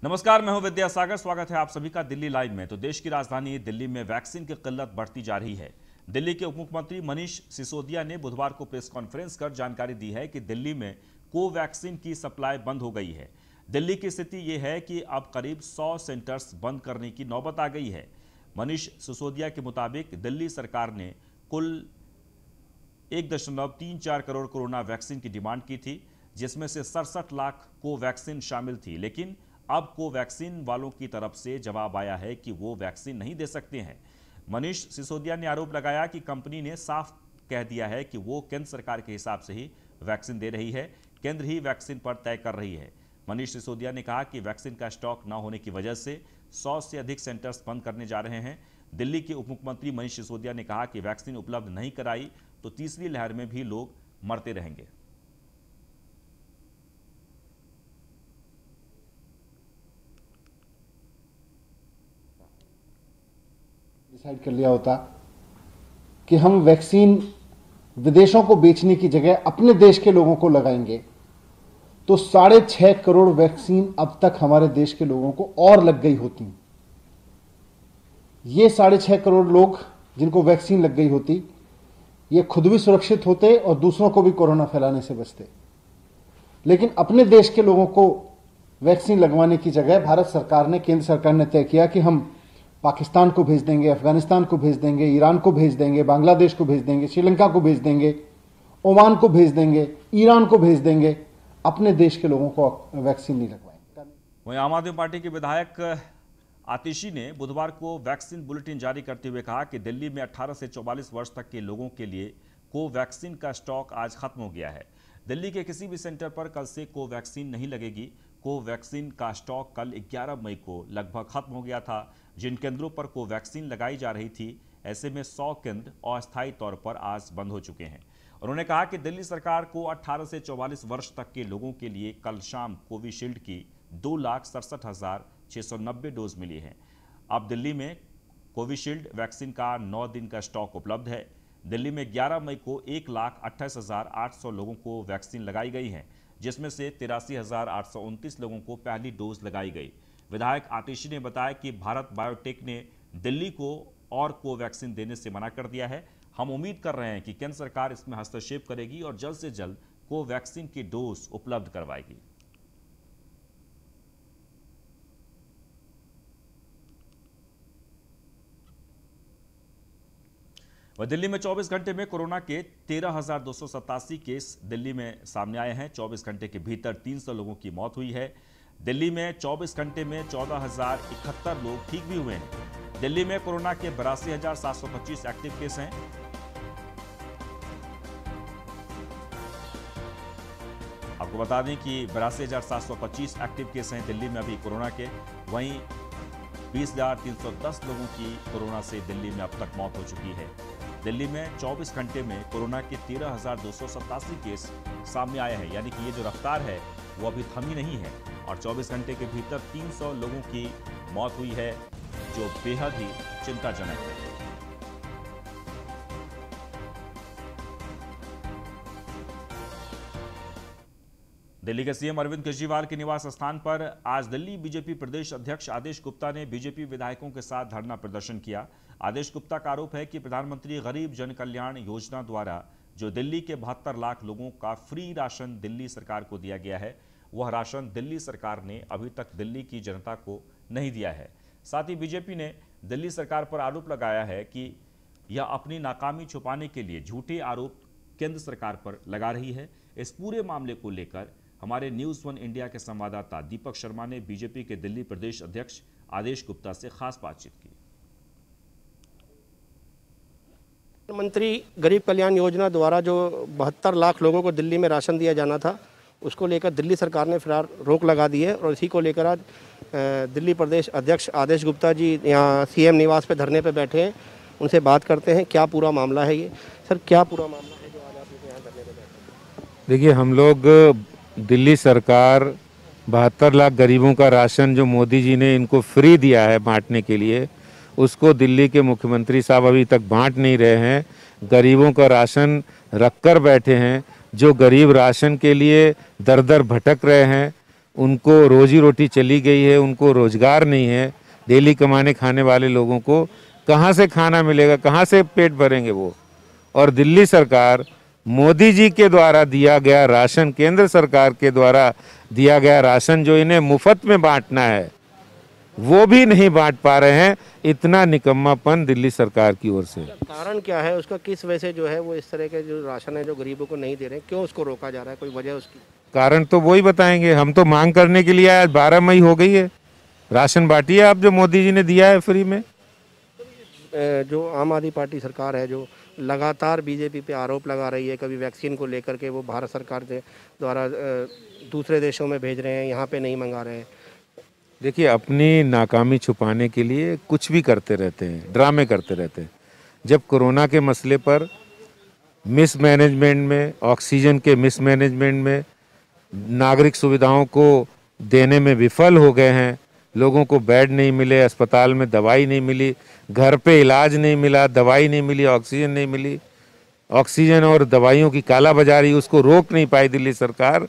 नमस्कार, मैं हूं विद्यासागर। स्वागत है आप सभी का दिल्ली लाइव में। तो देश की राजधानी दिल्ली में वैक्सीन की किल्लत बढ़ती जा रही है। दिल्ली के उप मुख्यमंत्री मनीष सिसोदिया ने बुधवार को प्रेस कॉन्फ्रेंस कर जानकारी दी है कि दिल्ली में कोवैक्सीन की सप्लाई बंद हो गई है। दिल्ली की स्थिति यह है कि अब करीब 100 सेंटर्स बंद करने की नौबत आ गई है। मनीष सिसोदिया के मुताबिक दिल्ली सरकार ने कुल 1.34 करोड़ कोरोना वैक्सीन की डिमांड की थी, जिसमें से 67 लाख कोवैक्सीन शामिल थी। लेकिन अब कोवैक्सीन वालों की तरफ से जवाब आया है कि वो वैक्सीन नहीं दे सकते हैं। मनीष सिसोदिया ने आरोप लगाया कि कंपनी ने साफ कह दिया है कि वो केंद्र सरकार के हिसाब से ही वैक्सीन दे रही है, केंद्र ही वैक्सीन पर तय कर रही है। मनीष सिसोदिया ने कहा कि वैक्सीन का स्टॉक न होने की वजह से 100 से अधिक सेंटर्स बंद करने जा रहे हैं। दिल्ली के उप मुख्यमंत्री मनीष सिसोदिया ने कहा कि वैक्सीन उपलब्ध नहीं कराई तो तीसरी लहर में भी लोग मरते रहेंगे। डिसाइड कर लिया होता कि हम वैक्सीन विदेशों को बेचने की जगह अपने देश के लोगों को लगाएंगे, तो 6.5 करोड़ वैक्सीन अब तक हमारे देश के लोगों को और लग गई होती। ये 6.5 करोड़ लोग जिनको वैक्सीन लग गई होती, ये खुद भी सुरक्षित होते और दूसरों को भी कोरोना फैलाने से बचते। लेकिन अपने देश के लोगों को वैक्सीन लगवाने की जगह भारत सरकार ने, केंद्र सरकार ने तय किया कि हम पाकिस्तान को भेज देंगे, अफगानिस्तान को भेज देंगे, ईरान को भेज देंगे, बांग्लादेश को भेज देंगे, श्रीलंका को भेज देंगे, ओमान को भेज देंगे, ईरान को भेज देंगे, अपने देश के लोगों को वैक्सीन नहीं लगवाएंगे। वहीं आम आदमी पार्टी के विधायक आतिशी ने बुधवार को वैक्सीन बुलेटिन जारी करते हुए कहा कि दिल्ली में 18 से 44 वर्ष तक के लोगों के लिए कोवैक्सीन का स्टॉक आज खत्म हो गया है। दिल्ली के किसी भी सेंटर पर कल से कोवैक्सीन नहीं लगेगी। कोवैक्सीन का स्टॉक कल 11 मई को लगभग खत्म हो गया था। जिन केंद्रों पर कोवैक्सीन लगाई जा रही थी, ऐसे में 100 केंद्र अस्थायी तौर पर आज बंद हो चुके हैं। उन्होंने कहा कि दिल्ली सरकार को 18 से 44 वर्ष तक के लोगों के लिए कल शाम कोविशील्ड की 2,67,690 डोज मिली है। अब दिल्ली में कोविशील्ड वैक्सीन का 9 दिन का स्टॉक उपलब्ध है। दिल्ली में 11 मई को 1,28,800 लोगों को वैक्सीन लगाई गई है, जिसमें से 83,829 लोगों को पहली डोज लगाई गई। विधायक आतिशी ने बताया कि भारत बायोटेक ने दिल्ली को और कोवैक्सीन देने से मना कर दिया है। हम उम्मीद कर रहे हैं कि केंद्र सरकार इसमें हस्तक्षेप करेगी और जल्द से जल्द कोवैक्सीन की डोज उपलब्ध करवाएगी। वह दिल्ली में 24 घंटे में कोरोना के 13,287 केस दिल्ली में सामने आए हैं। 24 घंटे के भीतर 300 लोगों की मौत हुई है। दिल्ली में 24 घंटे में 14,071 लोग ठीक भी हुए हैं। दिल्ली में कोरोना के 82,725 एक्टिव केस हैं। आपको बता दें कि 82,725 एक्टिव केस हैं दिल्ली में अभी कोरोना के। वहीं 20,310 लोगों की कोरोना से दिल्ली में अब तक मौत हो चुकी है। दिल्ली में 24 घंटे में कोरोना के 13,287 केस सामने आए हैं, यानी कि ये जो रफ्तार है वो अभी थमी नहीं है। और 24 घंटे के भीतर 300 लोगों की मौत हुई है, जो बेहद ही चिंताजनक है। दिल्ली के सीएम अरविंद केजरीवाल के निवास स्थान पर आज दिल्ली बीजेपी प्रदेश अध्यक्ष आदेश गुप्ता ने बीजेपी विधायकों के साथ धरना प्रदर्शन किया। आदेश गुप्ता का आरोप है कि प्रधानमंत्री गरीब जन कल्याण योजना द्वारा जो दिल्ली के 72 लाख लोगों का फ्री राशन दिल्ली सरकार को दिया गया है, वह राशन दिल्ली सरकार ने अभी तक दिल्ली की जनता को नहीं दिया है। साथ ही बीजेपी ने दिल्ली सरकार पर आरोप लगाया है कि यह अपनी नाकामी छुपाने के लिए झूठे आरोप केंद्र सरकार पर लगा रही है। इस पूरे मामले को लेकर हमारे न्यूज़ 1 इंडिया के संवाददाता दीपक शर्मा ने बीजेपी के दिल्ली प्रदेश अध्यक्ष आदेश गुप्ता से खास बातचीत की। प्रधानमंत्री गरीब कल्याण योजना द्वारा जो 72 लाख लोगों को दिल्ली में राशन दिया जाना था, उसको लेकर दिल्ली सरकार ने फिलहाल रोक लगा दी है। और इसी को लेकर आज दिल्ली प्रदेश अध्यक्ष आदेश गुप्ता जी यहाँ सीएम निवास पे धरने पे बैठे हैं। उनसे बात करते हैं क्या पूरा मामला है। ये सर, क्या पूरा मामला है जो आज आप यहाँ धरने पे बैठे हैं? देखिए, हम लोग दिल्ली सरकार 72 लाख गरीबों का राशन जो मोदी जी ने इनको फ्री दिया है बांटने के लिए, उसको दिल्ली के मुख्यमंत्री साहब अभी तक बांट नहीं रहे हैं। गरीबों का राशन रख कर बैठे हैं। जो गरीब राशन के लिए दर दर भटक रहे हैं, उनको रोजी रोटी चली गई है, उनको रोजगार नहीं है, डेली कमाने खाने वाले लोगों को कहाँ से खाना मिलेगा, कहाँ से पेट भरेंगे वो। और दिल्ली सरकार मोदी जी के द्वारा दिया गया राशन, केंद्र सरकार के द्वारा दिया गया राशन जो इन्हें मुफ्त में बांटना है वो भी नहीं बांट पा रहे हैं। इतना निकम्मापन दिल्ली सरकार की ओर से। कारण क्या है उसका, किस वजह से जो है वो इस तरह के जो राशन है जो गरीबों को नहीं दे रहे हैं, क्यों उसको रोका जा रहा है, कोई वजह उसकी? कारण तो वही बताएंगे, हम तो मांग करने के लिए आए। 12 मई हो गई है, राशन बांटिए आप जो मोदी जी ने दिया है फ्री में। जो आम आदमी पार्टी सरकार है जो लगातार बीजेपी पे आरोप लगा रही है, कभी वैक्सीन को लेकर के वो भारत सरकार के द्वारा दूसरे देशों में भेज रहे हैं, यहाँ पे नहीं मंगा रहे हैं। देखिए, अपनी नाकामी छुपाने के लिए कुछ भी करते रहते हैं, ड्रामे करते रहते हैं। जब कोरोना के मसले पर मिसमैनेजमेंट में, ऑक्सीजन के मिसमैनेजमेंट में, नागरिक सुविधाओं को देने में विफल हो गए हैं, लोगों को बेड नहीं मिले, अस्पताल में दवाई नहीं मिली, घर पे इलाज नहीं मिला, दवाई नहीं मिली, ऑक्सीजन नहीं मिली, ऑक्सीजन और दवाइयों की कालाबाजारी उसको रोक नहीं पाई दिल्ली सरकार।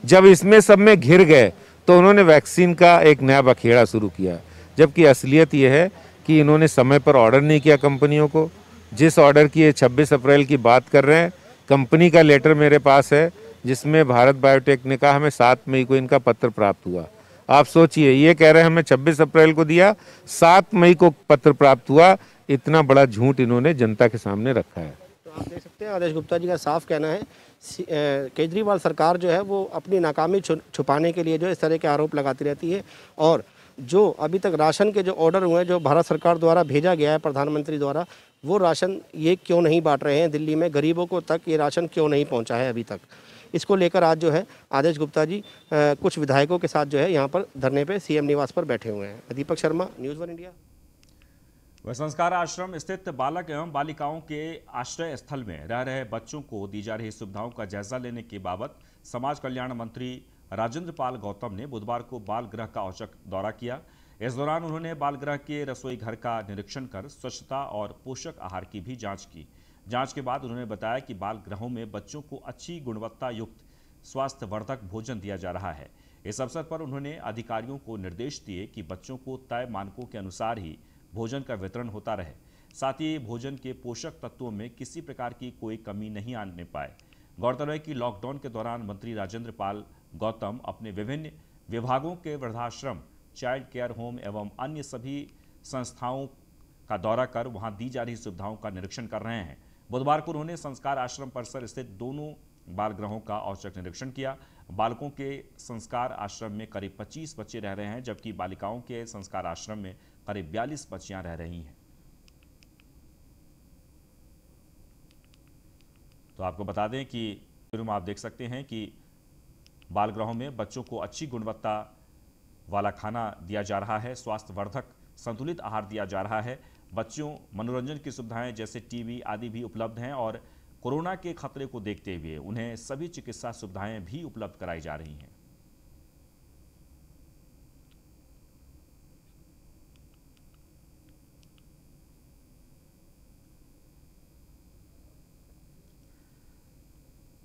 जब इसमें सब में घिर गए तो उन्होंने वैक्सीन का एक नया बखेड़ा शुरू किया, जबकि असलियत ये है कि इन्होंने समय पर ऑर्डर नहीं किया कंपनियों को। जिस ऑर्डर की 26 अप्रैल की बात कर रहे हैं, कंपनी का लेटर मेरे पास है जिसमें भारत बायोटेक ने कहा हमें 7 मई को इनका पत्र प्राप्त हुआ। आप सोचिए, ये कह रहे हैं हमें 26 अप्रैल को दिया, 7 मई को पत्र प्राप्त हुआ। इतना बड़ा झूठ इन्होंने जनता के सामने रखा है। तो आप देख सकते हैं आदेश गुप्ता जी का साफ कहना है केजरीवाल सरकार जो है वो अपनी नाकामी छुपाने के लिए जो इस तरह के आरोप लगाती रहती है। और जो अभी तक राशन के जो ऑर्डर हुए हैं जो भारत सरकार द्वारा भेजा गया है प्रधानमंत्री द्वारा, वो राशन ये क्यों नहीं बांट रहे हैं दिल्ली में, गरीबों को तक ये राशन क्यों नहीं पहुंचा है अभी तक। इसको लेकर आज जो है आदेश गुप्ता जी कुछ विधायकों के साथ जो है यहाँ पर धरने पे सीएम निवास पर बैठे हुए हैं। Deepak Sharma, news 1 India. वह संस्कार आश्रम स्थित बालक एवं बालिकाओं के आश्रय स्थल में रह रहे बच्चों को दी जा रही सुविधाओं का जायजा लेने के बाबत समाज कल्याण मंत्री राजेंद्र पाल गौतम ने बुधवार को बाल गृह का औचक दौरा किया। इस दौरान उन्होंने बाल गृह के रसोई घर का निरीक्षण कर स्वच्छता और पोषक आहार की भी जांच की। जांच के बाद उन्होंने बताया कि बाल गृहों में बच्चों को अच्छी गुणवत्ता युक्त स्वास्थ्यवर्धक भोजन दिया जा रहा है। इस अवसर पर उन्होंने अधिकारियों को निर्देश दिए कि बच्चों को तय मानकों के अनुसार ही भोजन का वितरण होता रहे, साथ ही भोजन के पोषक तत्वों में किसी प्रकार की कोई कमी नहीं आने पाए। गौरतलब है कि लॉकडाउन के दौरान मंत्री राजेंद्र पाल गौतम अपने विभिन्न विभागों के वृद्धाश्रम, चाइल्ड केयर होम एवं अन्य सभी संस्थाओं का दौरा कर वहां दी जा रही सुविधाओं का निरीक्षण कर रहे हैं। बुधवार को उन्होंने संस्कार आश्रम परिसर स्थित दोनों बाल गृहों का औचक निरीक्षण किया। बालकों के संस्कार आश्रम में करीब 25 बच्चे रह रहे हैं, जबकि बालिकाओं के संस्कार आश्रम में करीब 42 बच्चियां रह रही हैं। तो आपको बता दें कि में आप देख सकते हैं कि बाल गृहों में बच्चों को अच्छी गुणवत्ता वाला खाना दिया जा रहा है, स्वास्थ्यवर्धक संतुलित आहार दिया जा रहा है। बच्चों मनोरंजन की सुविधाएं जैसे टीवी आदि भी उपलब्ध हैं और कोरोना के खतरे को देखते हुए उन्हें सभी चिकित्सा सुविधाएं भी उपलब्ध कराई जा रही हैं।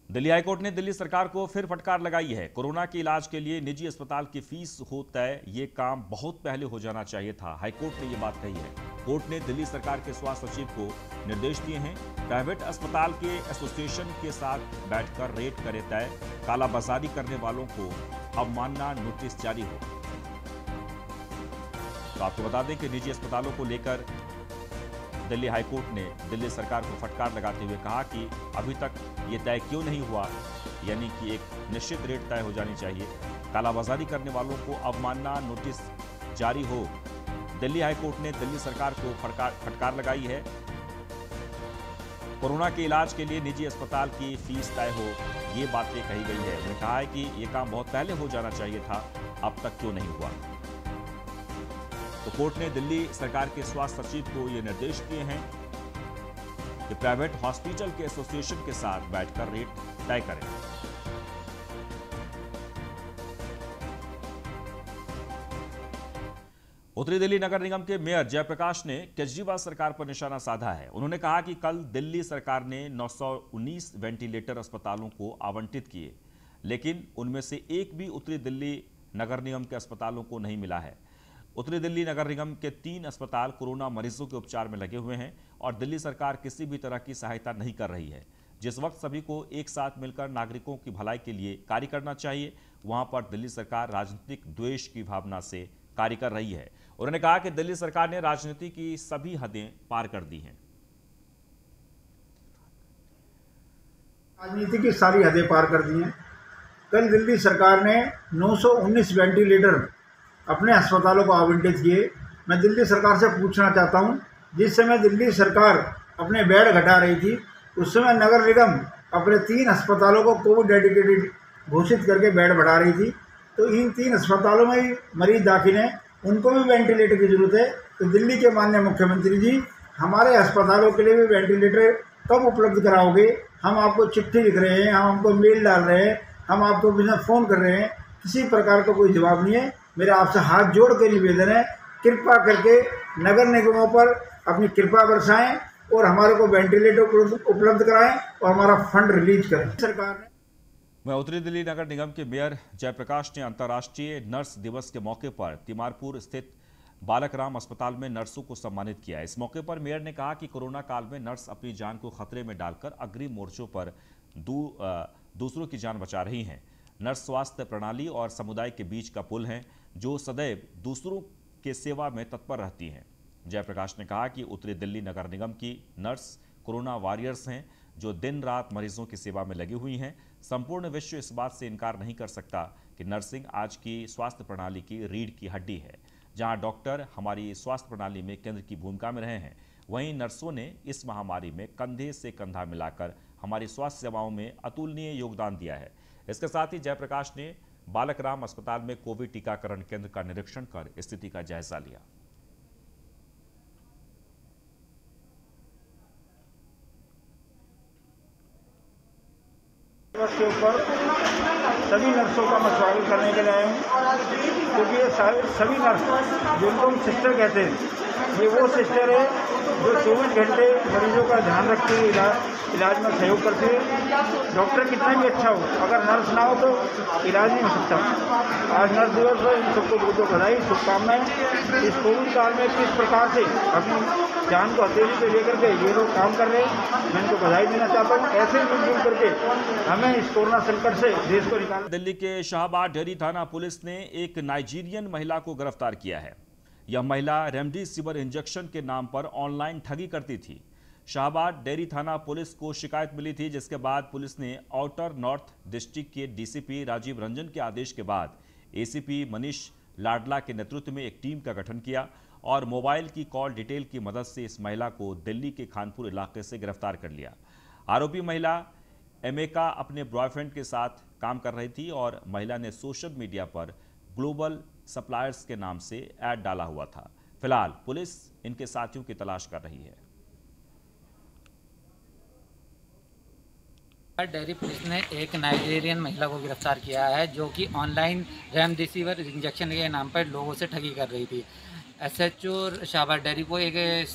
दिल्ली हाईकोर्ट ने दिल्ली सरकार को फिर फटकार लगाई है। कोरोना के इलाज के लिए निजी अस्पताल की फीस हो तय, ये काम बहुत पहले हो जाना चाहिए था। हाईकोर्ट ने ये बात कही है। कोर्ट ने दिल्ली सरकार के स्वास्थ्य सचिव को निर्देश दिए हैं, प्राइवेट अस्पताल के एसोसिएशन के साथ बैठकर रेट करे तय, कालाबाजारी करने वालों को अवमानना नोटिस जारी हो। तो आपको बता दें कि निजी अस्पतालों को लेकर दिल्ली हाईकोर्ट ने दिल्ली सरकार को फटकार लगाते हुए कहा कि अभी तक ये तय क्यों नहीं हुआ, यानी कि एक निश्चित रेट तय हो जानी चाहिए, कालाबाजारी करने वालों को अवमानना नोटिस जारी हो। दिल्ली हाईकोर्ट ने दिल्ली सरकार को फटकार लगाई है। कोरोना के इलाज के लिए निजी अस्पताल की फीस तय हो, ये बातें कही गई है। उन्होंने कहा है कि ये काम बहुत पहले हो जाना चाहिए था, अब तक क्यों नहीं हुआ। तो कोर्ट ने दिल्ली सरकार के स्वास्थ्य सचिव को यह निर्देश दिए हैं कि प्राइवेट हॉस्पिटल के एसोसिएशन के साथ बैठकर रेट तय करें। उत्तरी दिल्ली नगर निगम के मेयर जयप्रकाश ने केजरीवाल सरकार पर निशाना साधा है। उन्होंने कहा कि कल दिल्ली सरकार ने 919 वेंटिलेटर अस्पतालों को आवंटित किए, लेकिन उनमें से एक भी उत्तरी दिल्ली नगर निगम के अस्पतालों को नहीं मिला है। उत्तरी दिल्ली नगर निगम के 3 अस्पताल कोरोना मरीजों के उपचार में लगे हुए हैं और दिल्ली सरकार किसी भी तरह की सहायता नहीं कर रही है। जिस वक्त सभी को एक साथ मिलकर नागरिकों की भलाई के लिए कार्य करना चाहिए, वहां पर दिल्ली सरकार राजनीतिक द्वेष की भावना से कार्य कर रही है। उन्होंने कहा कि दिल्ली सरकार ने राजनीति की सभी हदें पार कर दी हैं। राजनीति की सारी हदें पार कर दी हैं। कल दिल्ली सरकार ने 919 वेंटिलेटर अपने अस्पतालों को आवंटित किए। मैं दिल्ली सरकार से पूछना चाहता हूं, जिस समय दिल्ली सरकार अपने बेड घटा रही थी, उस समय नगर निगम अपने 3 अस्पतालों को कोविड डेडिकेटेड घोषित करके बेड बढ़ा रही थी। तो इन 3 अस्पतालों में ही मरीज दाखिल हैं, उनको भी वेंटिलेटर की जरूरत है। तो दिल्ली के माननीय मुख्यमंत्री जी, हमारे अस्पतालों के लिए भी वेंटिलेटर कब उपलब्ध कराओगे? हम आपको चिट्ठी लिख रहे हैं, हम आपको मेल डाल रहे हैं, हम आपको बिना फ़ोन कर रहे हैं, किसी प्रकार का कोई जवाब नहीं है। मेरा आपसे हाथ जोड़ के निवेदन है, कृपा करके नगर निगमों पर अपनी कृपा बरसाएं और हमारे को वेंटिलेटर उपलब्ध कराएं और हमारा फंड रिलीज करें। सरकार ने वह उत्तरी दिल्ली नगर निगम के मेयर जयप्रकाश ने अंतर्राष्ट्रीय नर्स दिवस के मौके पर तिमारपुर स्थित बालक राम अस्पताल में नर्सों को सम्मानित किया। इस मौके पर मेयर ने कहा कि कोरोना काल में नर्स अपनी जान को खतरे में डालकर अग्रिम मोर्चों पर दूसरों की जान बचा रही हैं। नर्स स्वास्थ्य प्रणाली और समुदाय के बीच का पुल है, जो सदैव दूसरों के सेवा में तत्पर रहती हैं। जयप्रकाश ने कहा कि उत्तरी दिल्ली नगर निगम की नर्स कोरोना वॉरियर्स हैं, जो दिन रात मरीजों की सेवा में लगी हुई हैं। संपूर्ण विश्व इस बात से इनकार नहीं कर सकता कि नर्सिंग आज की स्वास्थ्य प्रणाली की रीढ़ की हड्डी है। जहां डॉक्टर हमारी स्वास्थ्य प्रणाली में केंद्र की भूमिका में रहे हैं, वहीं नर्सों ने इस महामारी में कंधे से कंधा मिलाकर हमारी स्वास्थ्य सेवाओं में अतुलनीय योगदान दिया है। इसके साथ ही जयप्रकाश ने बालक राम अस्पताल में कोविड टीकाकरण केंद्र का निरीक्षण कर स्थिति का जायजा लिया। के ऊपर सभी नर्सों का मैं स्वागत करने के लिए आया हूँ, क्योंकि ये सभी नर्स जिनको हम सिस्टर कहते हैं, ये वो सिस्टर है जो 24 घंटे मरीजों का ध्यान रखती है, इलाज में सहयोग करती है। डॉक्टर कितना भी अच्छा हो, अगर नर्स ना हो तो इलाज नहीं हो सकता। आज नर्स दिवस है, इन सबको बहुत बहुत बधाई, शुभकामनाएं। इस कोविड काल में किस प्रकार से अपनी जान को हथेली पे लेकर के ये लोग काम कर रहे हैं, मैं इनको बधाई देना चाहता हूँ। ऐसे मिलजुल करके हमें इस कोरोना संकट से देश को निकालना। दिल्ली के शाहबाद डेयरी थाना पुलिस ने एक नाइजीरियन महिला को गिरफ्तार किया है। यह महिला रेमडेसिविर इंजेक्शन के नाम पर ऑनलाइन ठगी करती थी। शाहबाद डेयरी थाना पुलिस को शिकायत मिली थी, जिसके बाद पुलिस ने आउटर नॉर्थ डिस्ट्रिक्ट के डीसीपी राजीव रंजन के आदेश के बाद एसीपी मनीष लाडला के नेतृत्व में एक टीम का गठन किया और मोबाइल की कॉल डिटेल की मदद से इस महिला को दिल्ली के खानपुर इलाके से गिरफ्तार कर लिया। आरोपी महिला एमेका अपने बॉयफ्रेंड के साथ काम कर रही थी और महिला ने सोशल मीडिया पर ग्लोबल सप्लायर्स के नाम से ऐड डाला हुआ था। फिलहाल पुलिस इनके साथियों की तलाश कर रही है। डेयरी पुलिस ने एक नाइजीरियन महिला को गिरफ्तार किया है, जो कि ऑनलाइन रेमडेसिविर इंजेक्शन के नाम पर लोगों से ठगी कर रही थी। एसएचओ शाहबाद डेयरी को एक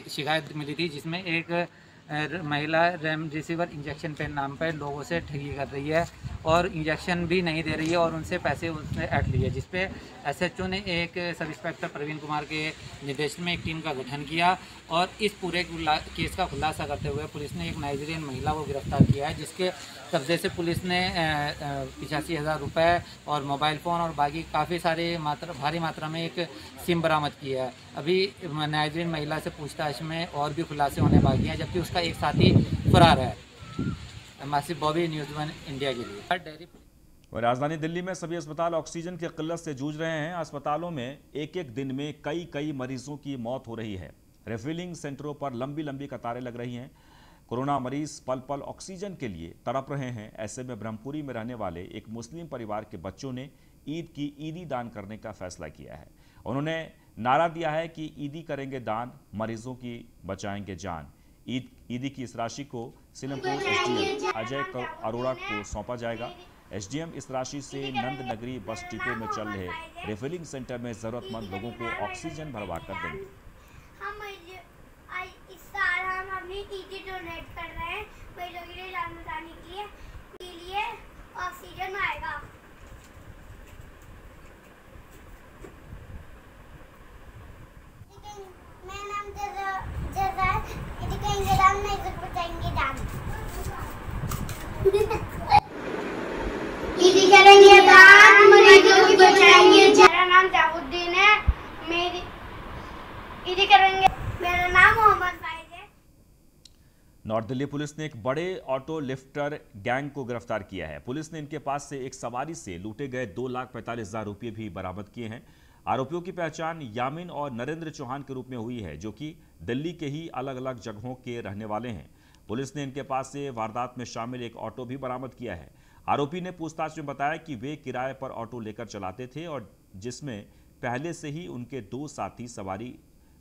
शिकायत मिली थी, जिसमें एक महिला रेमडेसिविर इंजेक्शन के नाम पर लोगों से ठगी कर रही है और इंजेक्शन भी नहीं दे रही है और उनसे पैसे उसने ऐड लिए, जिस पे एसएचओ ने एक सब इंस्पेक्टर प्रवीण कुमार के निर्देशन में एक टीम का गठन किया और इस पूरे केस का खुलासा करते हुए पुलिस ने एक नाइजीरियन महिला को गिरफ्तार किया है, जिसके कब्जे से पुलिस ने 85,000 रुपये और मोबाइल फ़ोन और बाकी काफ़ी सारे भारी मात्रा में एक सिम बरामद किया है। अभी नाइजीरियन महिला से पूछताछ में और भी खुलासे होने बाकी हैं, जबकि उसका एक साथी फरार है। मासिफ बॉबी, न्यूज़ 1 इंडिया के लिए। राजधानी दिल्ली में सभी अस्पताल ऑक्सीजन की किल्लत से जूझ रहे हैं। अस्पतालों में एक एक दिन में कई मरीजों की मौत हो रही है। रिफिलिंग सेंटरों पर लंबी कतारें लग रही हैं। कोरोना मरीज पल पल ऑक्सीजन के लिए तड़प रहे हैं। ऐसे में ब्रह्मपुरी में रहने वाले एक मुस्लिम परिवार के बच्चों ने ईद की ईदी दान करने का फैसला किया है। उन्होंने नारा दिया है कि ईदी करेंगे दान, मरीजों की बचाएंगे जान। ईदी की इस राशि को सिलमपुर एसडीएम अजय अरोड़ा को सौंपा जाएगा। एसडीएम इस राशि से नंद नगरी बस डिपो में चल रहे रिफिलिंग सेंटर में जरूरतमंद लोगों को ऑक्सीजन भरवा कर देंगे। इस साल हम अपनी ईदी डोनेट कर रहे हैं मरीजों के लिए जान बचाने के लिए ऑक्सीजन आएगा। मेरा नाम जज़ा है। इधर कहेंगे दाम, नहीं इधर बताएंगे दाम। इधर करेंगे दाम, मरीजों की बचाएंगे जान। मेरा नाम जाहुद्दीन है। इधर करेंगे। मेरा नाम मोहम्मद फाइज है। नॉर्थ दिल्ली पुलिस ने एक बड़े ऑटो लिफ्टर गैंग को गिरफ्तार किया है। पुलिस ने इनके पास से एक सवारी से लूटे गए 2,45,000 रुपये भी बरामद किए हैं। आरोपियों की पहचान यामिन और नरेंद्र चौहान के रूप में हुई है, जो कि दिल्ली के ही अलग अलग जगहों के रहने वाले हैं। पुलिस ने इनके पास से वारदात में शामिल एक ऑटो भी बरामद किया है। आरोपी ने पूछताछ में बताया कि वे किराए पर ऑटो लेकर चलाते थे और जिसमें पहले से ही उनके 2 साथी सवारी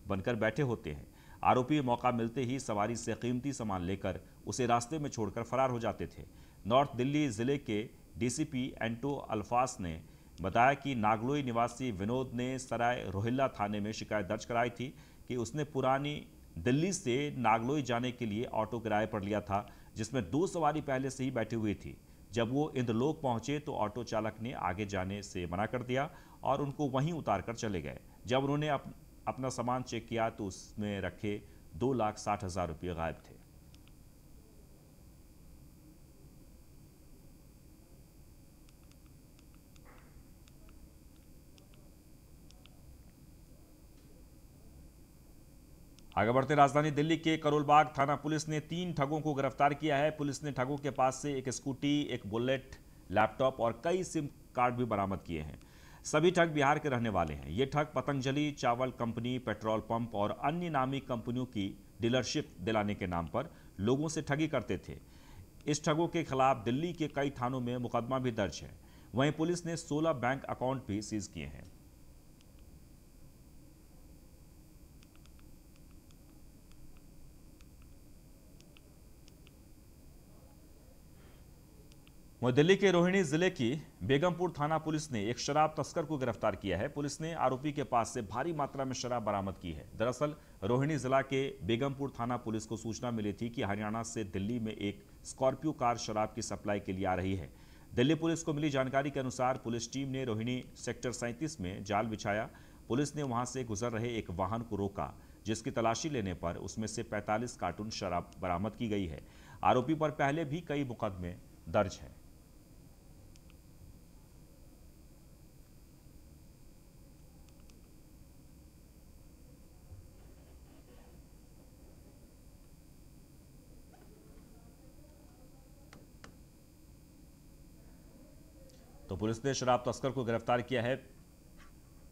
बनकर बैठे होते हैं। आरोपी मौका मिलते ही सवारी से कीमती सामान लेकर उसे रास्ते में छोड़कर फरार हो जाते थे। नॉर्थ दिल्ली जिले के डीसीपी एंटो अल्फास ने बताया कि नागलोई निवासी विनोद ने सराय रोहिल्ला थाने में शिकायत दर्ज कराई थी कि उसने पुरानी दिल्ली से नागलोई जाने के लिए ऑटो किराए पर लिया था, जिसमें 2 सवारी पहले से ही बैठी हुई थी। जब वो इंद्रलोक पहुंचे तो ऑटो चालक ने आगे जाने से मना कर दिया और उनको वहीं उतार कर चले गए। जब उन्होंने अपना सामान चेक किया तो उसमें रखे 2,60,000 रुपये गायब थे। आगे बढ़ते राजधानी दिल्ली के करोलबाग थाना पुलिस ने 3 ठगों को गिरफ्तार किया है। पुलिस ने ठगों के पास से एक स्कूटी, एक बुलेट, लैपटॉप और कई सिम कार्ड भी बरामद किए हैं। सभी ठग बिहार के रहने वाले हैं। ये ठग पतंजलि चावल कंपनी, पेट्रोल पंप और अन्य नामी कंपनियों की डीलरशिप दिलाने के नाम पर लोगों से ठगी करते थे। इस ठगों के खिलाफ दिल्ली के कई थानों में मुकदमा भी दर्ज है। वहीं पुलिस ने 16 बैंक अकाउंट भी सीज किए हैं। वहीं दिल्ली के रोहिणी जिले की बेगमपुर थाना पुलिस ने एक शराब तस्कर को गिरफ्तार किया है। पुलिस ने आरोपी के पास से भारी मात्रा में शराब बरामद की है। दरअसल रोहिणी जिला के बेगमपुर थाना पुलिस को सूचना मिली थी कि हरियाणा से दिल्ली में एक स्कॉर्पियो कार शराब की सप्लाई के लिए आ रही है। दिल्ली पुलिस को मिली जानकारी के अनुसार पुलिस टीम ने रोहिणी सेक्टर 37 में जाल बिछाया। पुलिस ने वहां से गुजर रहे एक वाहन को रोका, जिसकी तलाशी लेने पर उसमें से 45 कार्टून शराब बरामद की गई है। आरोपी पर पहले भी कई मुकदमे दर्ज हैं। तो पुलिस ने शराब तस्कर को गिरफ्तार किया है।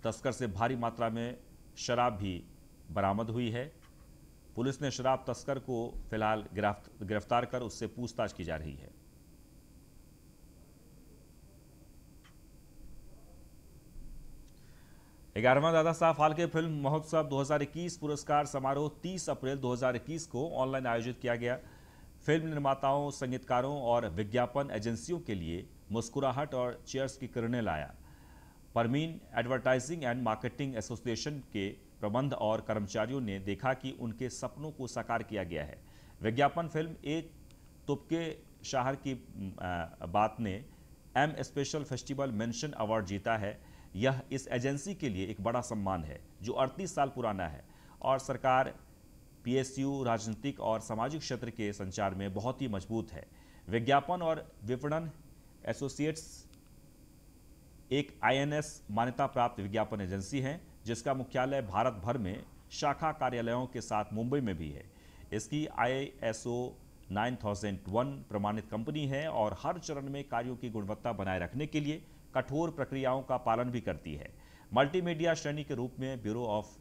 तस्कर से भारी मात्रा में शराब भी बरामद हुई है। पुलिस ने शराब तस्कर को फिलहाल गिरफ्तार कर उससे पूछताछ की जा रही है। ग्यारहवां दादा साहब फाल्के फिल्म महोत्सव 2021 पुरस्कार समारोह 30 अप्रैल 2021 को ऑनलाइन आयोजित किया गया। फिल्म निर्माताओं, संगीतकारों और विज्ञापन एजेंसियों के लिए मुस्कुराहट और चेयर्स की किरणें लाया। Parmeen advertising and marketing association के प्रबंध और कर्मचारियों ने देखा कि उनके सपनों को साकार किया गया है। विज्ञापन फिल्म एक तुपके शहर की बात ने एम स्पेशल फेस्टिवल मेंशन अवार्ड जीता है। यह इस एजेंसी के लिए एक बड़ा सम्मान है जो 38 साल पुराना है और सरकार, पीएसयू, राजनीतिक और सामाजिक क्षेत्र के संचार में बहुत ही मजबूत है। विज्ञापन और विपणन एसोसिएट्स एक INS मान्यता प्राप्त विज्ञापन एजेंसी है जिसका मुख्यालय भारत भर में शाखा कार्यालयों के साथ मुंबई में भी है। इसकी ISO 9001 प्रमाणित कंपनी है और हर चरण में कार्यों की गुणवत्ता बनाए रखने के लिए कठोर प्रक्रियाओं का पालन भी करती है। मल्टीमीडिया श्रेणी के रूप में bureau of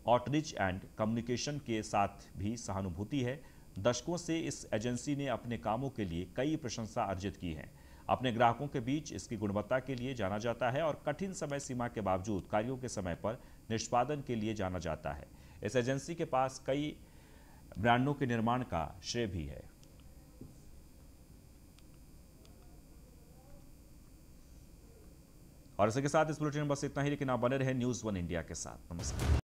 outreach and communication के साथ भी सहानुभूति है। दशकों से इस एजेंसी ने अपने कामों के लिए कई प्रशंसा अर्जित की है। अपने ग्राहकों के बीच इसकी गुणवत्ता के लिए जाना जाता है और कठिन समय सीमा के बावजूद कार्यों के समय पर निष्पादन के लिए जाना जाता है। इस एजेंसी के पास कई ब्रांडों के निर्माण का श्रेय भी है। और इसी के साथ इस बुलेटिन में बस इतना ही, लेकिन आप बने रहे न्यूज़ 1 इंडिया के साथ। नमस्कार।